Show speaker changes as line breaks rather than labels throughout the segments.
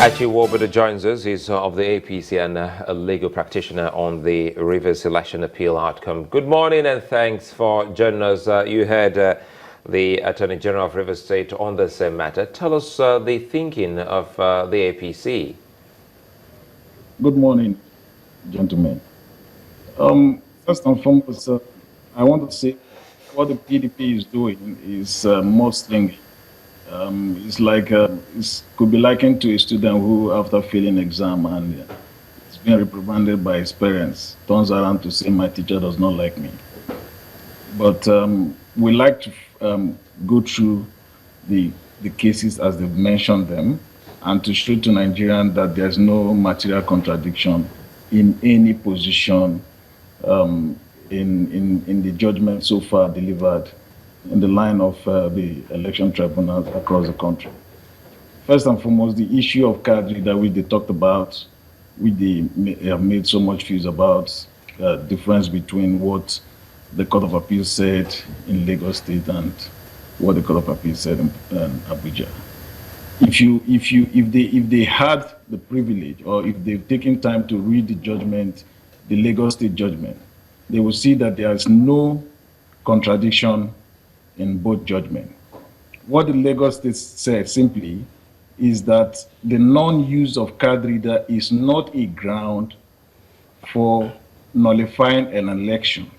Achi Wobodo joins us. He's of the APC and a legal practitioner on the Rivers election appeal outcome. Good morning and thanks for joining us. You heard the Attorney General of Rivers State on the same matter. Tell us the thinking of the APC.
Good morning, gentlemen. First and foremost, I want to say what the PDP is doing is mostly it's like it could be likened to a student who, after failing exam and it's been reprimanded by his parents, turns around to say, "My teacher does not like me." But we like to go through the cases as they've mentioned them, and to show to Nigerians that there's no material contradiction in any position in the judgment so far delivered in the line of the election tribunals across the country. First and foremost, the issue of card reader, which they talked about, which they have made so much fuss about, difference between what the Court of Appeal said in Lagos State and what the Court of Appeal said in Abuja. If they had the privilege, or if they've taken time to read the judgment, the Lagos State judgment, they will see that there is no contradiction in both judgments. What the Lagos State said simply is that the non-use of card reader is not a ground for nullifying an election.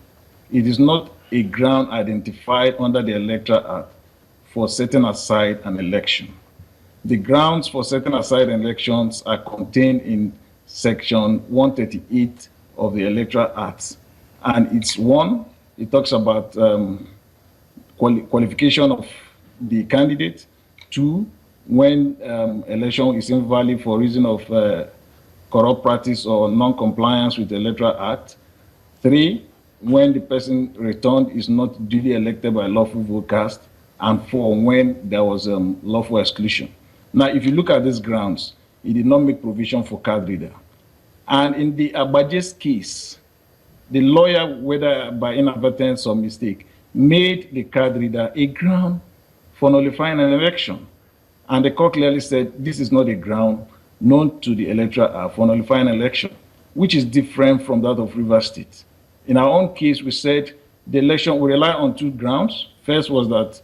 It is not a ground identified under the Electoral Act for setting aside an election. The grounds for setting aside elections are contained in Section 138 of the Electoral Act. And it's one, it talks about qualification of the candidate. Two, when election is invalid for reason of corrupt practice or non-compliance with the Electoral Act. Three, when the person returned is not duly elected by lawful vote cast. And four, when there was lawful exclusion. Now, if you look at these grounds, it did not make provision for card reader. And in the Abaje's case, the lawyer, whether by inadvertence or mistake, made the card reader a ground for nullifying an election. And the court clearly said this is not a ground known to the Electoral Act for nullifying an election, which is different from that of Rivers State. In our own case, we said the election, we rely on two grounds. First was that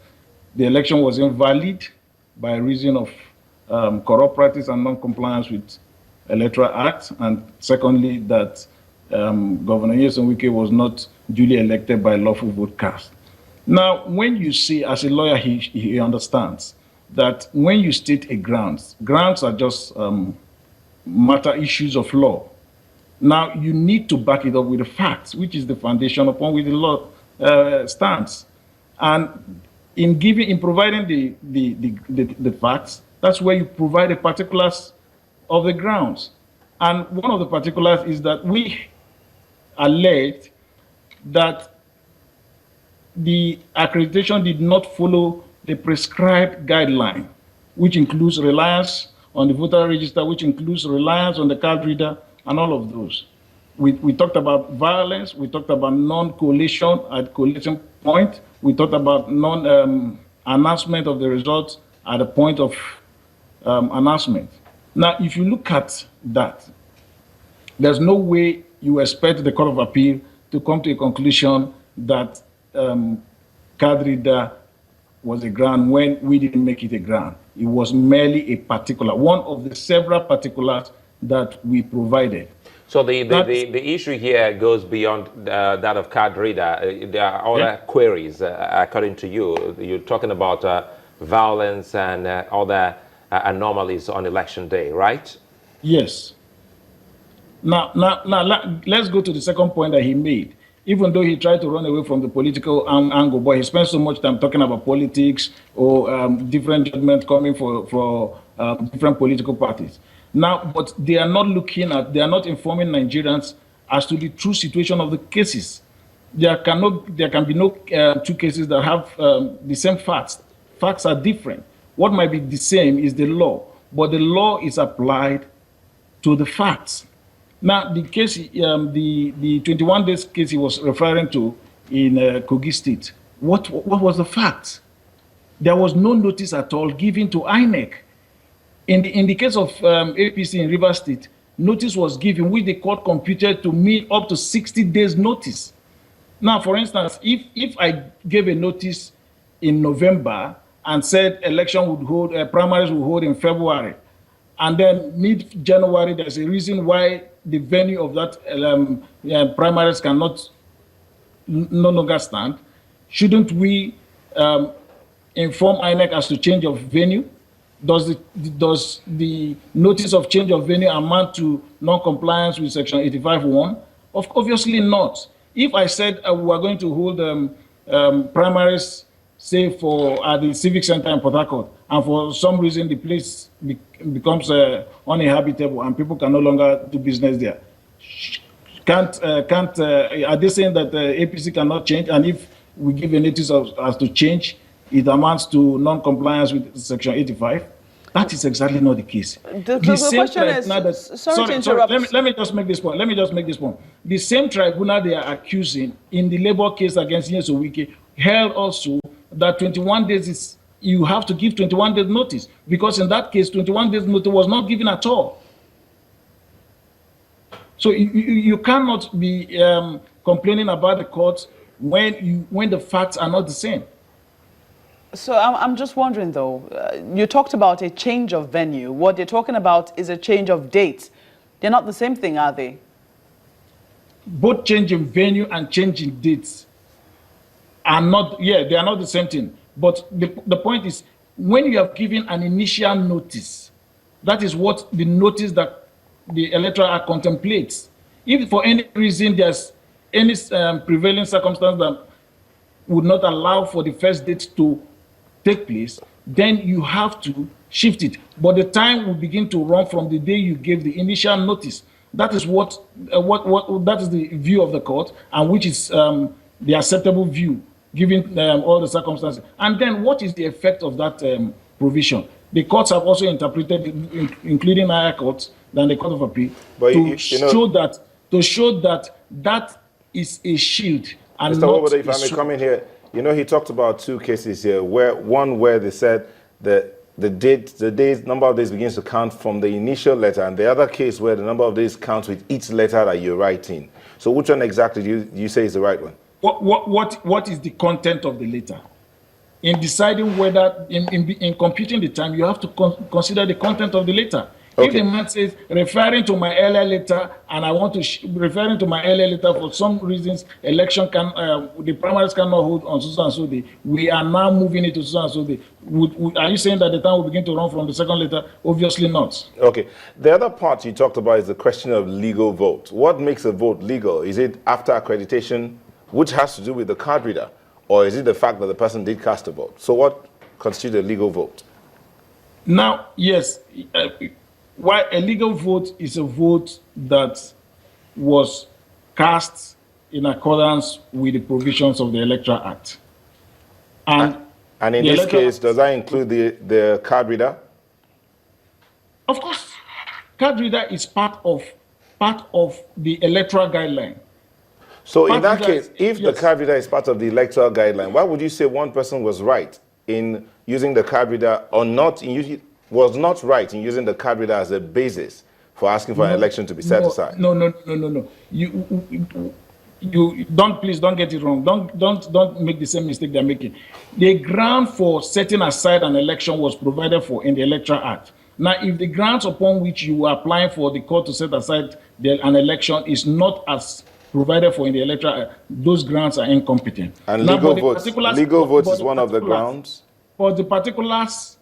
the election was invalid by reason of corrupt practice and non-compliance with Electoral Act, and secondly, that Governor Nyesom Wike was not duly elected by lawful vote cast. Now, when you see, as a lawyer, he understands that when you state a grounds are just matter issues of law. Now, you need to back it up with the facts, which is the foundation upon which the law stands. And in providing the facts, that's where you provide the particulars of the grounds. And one of the particulars is that we alleged that the accreditation did not follow the prescribed guideline, which includes reliance on the voter register, which includes reliance on the card reader, and all of those. We talked about violence, we talked about non-collation at collation point, we talked about non-announcement of the results at the point of announcement. Now, if you look at that, there's no way you expect the Court of Appeal to come to a conclusion that card reader was a ground when we didn't make it a ground. It was merely a particular, one of the several particulars that we provided.
So the issue here goes beyond that of card reader. There are other queries, according to you. You're talking about violence and other anomalies on election day, right?
Yes. Now, let's go to the second point that he made. Even though he tried to run away from the political angle, but he spent so much time talking about politics or different judgments coming for different political parties. Now, but they are not informing Nigerians as to the true situation of the cases. There can be no two cases that have the same facts. Facts are different. What might be the same is the law, but the law is applied to the facts. Now, the case, the 21 days case he was referring to in Kogi State, what was the fact? There was no notice at all given to INEC. In the case of APC in Rivers State, notice was given, which the court computed to mean up to 60 days notice. Now, for instance, if I gave a notice in November and said election would hold, primaries would hold in February, and then mid-January, there's a reason why the venue of that primaries cannot no longer stand, shouldn't we inform INEC as to change of venue? Does the notice of change of venue amount to non-compliance with Section 85(1)? Obviously not. If I said we are going to hold primaries, say at the Civic Center in Port Harcourt, and for some reason the place becomes uninhabitable and people can no longer do business there, are they saying that APC cannot change? And if we give a notice as to change, it amounts to non-compliance with Section 85? That is exactly not the case.
The question is, sorry to interrupt.
Let me just make this point. The same tribunal they are accusing in the labor case against Nyesom Wike held also that 21 days is, you have to give 21 days notice, because in that case, 21 days notice was not given at all. So you cannot be complaining about the courts when the facts are not the same.
So I'm just wondering, though, you talked about a change of venue. What you're talking about is a change of date. They're not the same thing, are they?
Both changing venue and changing dates are not, they are not the same thing. But the point is, when you have given an initial notice, that is what the notice that the Electoral Act contemplates. If for any reason there's any prevailing circumstance that would not allow for the first date to take place, then you have to shift it. But the time will begin to run from the day you gave the initial notice. That is that is the view of the court, and which is the acceptable view, given all the circumstances. And then what is the effect of that provision? The courts have also interpreted, including higher courts than the Court of Appeal, to show that that is a shield. And
Mr. Wobodo, if I may come in here, he talked about two cases here, where they said that the days, number of days begins to count from the initial letter, and the other case where the number of days counts with each letter that you're writing. So which one exactly do you say is the right one?
What is the content of the letter? In deciding whether, in computing the time, you have to consider the content of the letter. Okay. If the man says, referring to my earlier letter, and I want to, referring to my earlier letter, for some reasons, election the primaries cannot hold on so and so day, we are now moving it to so and so day. Are you saying that the time will begin to run from the second letter? Obviously not.
Okay. The other part you talked about is the question of legal vote. What makes a vote legal? Is it after accreditation, which has to do with the card reader? Or is it the fact that the person did cast a vote? So what constitutes a legal vote?
Now, yes, why a legal vote is a vote that was cast in accordance with the provisions of the Electoral Act. And
in this case, does that include the card reader?
Of course. Card reader is part of the electoral guideline.
So in that case, if the card reader is part of the electoral guideline, why would you say one person was right in using the card reader or was not right in using the card reader as a basis for asking for an election to be set aside?
No. You please don't get it wrong. Don't make the same mistake they're making. The ground for setting aside an election was provided for in the Electoral Act. Now, if the grounds upon which you are applying for the court to set aside an election is not as provided for in the Electoral Act, those grounds are incompetent.
And legal votes is one of the grounds?
For the particulars,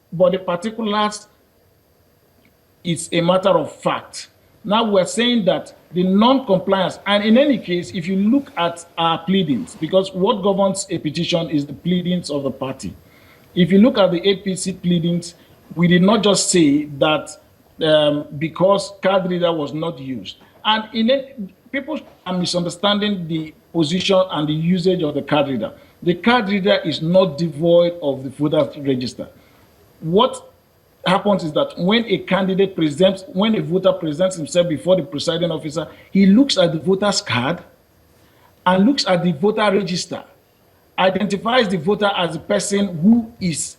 it's a matter of fact. Now we're saying that the non-compliance, and in any case, if you look at our pleadings, because what governs a petition is the pleadings of the party. If you look at the APC pleadings, we did not just say that because card reader was not used. And people are misunderstanding the position and the usage of the card reader. The card reader is not devoid of the voter register. What happens is that when a voter presents himself before the presiding officer, he looks at the voter's card and looks at the voter register, identifies the voter as the person who is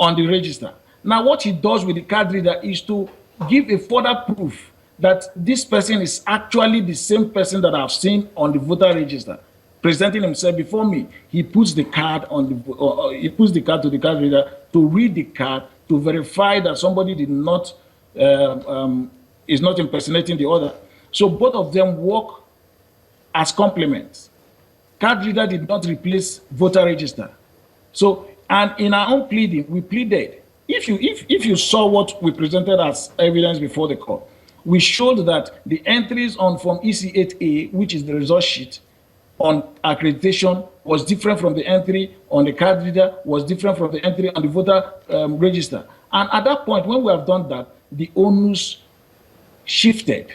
on the register. Now, what he does with the card reader is to give a further proof that this person is actually the same person that I've seen on the voter register, presenting himself before me. He puts the card on the he puts the card to the card reader to read the card to verify that somebody did not is not impersonating the other. So both of them work as complements. Card reader did not replace voter register. So, and in our own pleading, we pleaded. If you saw what we presented as evidence before the court, we showed that the entries on Form EC8A, which is the result sheet on accreditation, was different from the entry on the card reader, was different from the entry on the voter register. And at that point, when we have done that, the onus shifted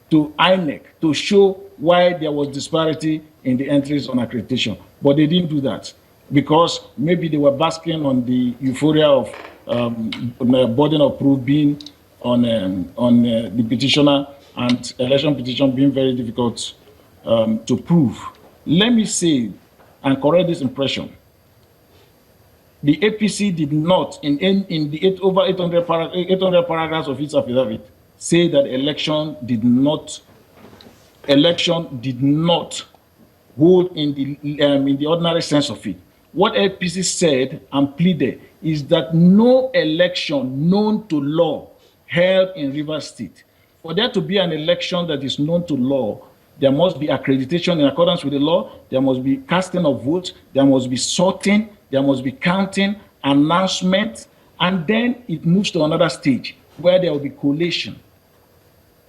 to INEC to show why there was disparity in the entries on accreditation. But they didn't do that because maybe they were basking on the euphoria of the burden of proof being on the petitioner and election petition being very difficult to prove. Let me say and correct this impression. The APC did not, in the over 800 paragraphs of its affidavit, say that election did not hold in the ordinary sense of it. What APC said and pleaded is that no election known to law held in Rivers State. For there to be an election that is known to law, there must be accreditation in accordance with the law, there must be casting of votes, there must be sorting, there must be counting, announcement, and then it moves to another stage where there will be collation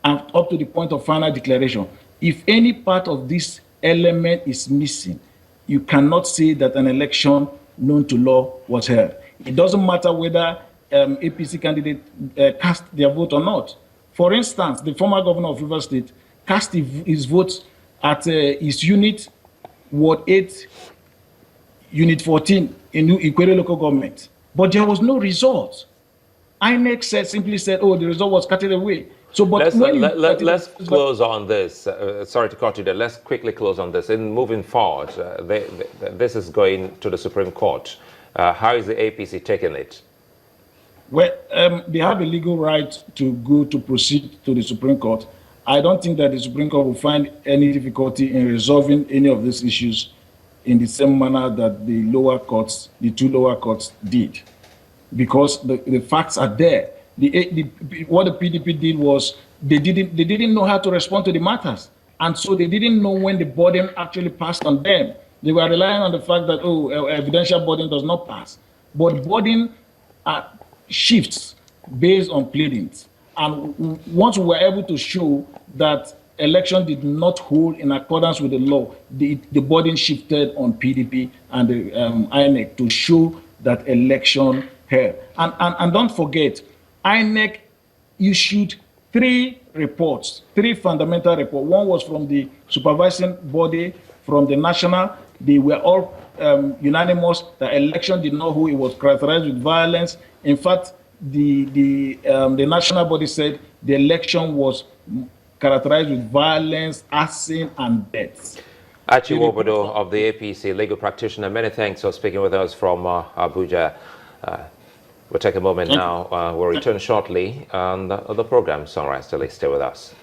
and up to the point of final declaration. If any part of this element is missing, you cannot say that an election known to law was held. It doesn't matter whether APC candidate cast their vote or not. For instance, the former governor of Rivers State cast his vote at his unit, Ward 8, Unit 14 in New Ikwere local government. But there was no result. INEC simply said, oh, the result was carted away. So, but
let's close on this. Sorry to cut you there. Let's quickly close on this. In moving forward, this is going to the Supreme Court. How is the APC taking it?
Well, they have a legal right to proceed to the Supreme Court. I don't think that the Supreme Court will find any difficulty in resolving any of these issues in the same manner that the lower courts, the two lower courts did, because the facts are there. What the PDP did was they didn't know how to respond to the matters, and so they didn't know when the burden actually passed on them. They were relying on the fact that evidential burden does not pass, but burden shifts based on pleadings. And once we were able to show that election did not hold in accordance with the law, the burden shifted on PDP and the INEC to show that election held. And don't forget, INEC issued three fundamental reports. One was from the supervising body, from the national. They were all unanimous that election did not hold. It was characterized with violence. In fact, the national body said the election was characterized with violence, arson, and deaths.
Achi Wobodo of the APC, legal practitioner, many thanks for speaking with us from Abuja. We'll take a moment now. We'll return shortly on the program. Sunrise, stay with us.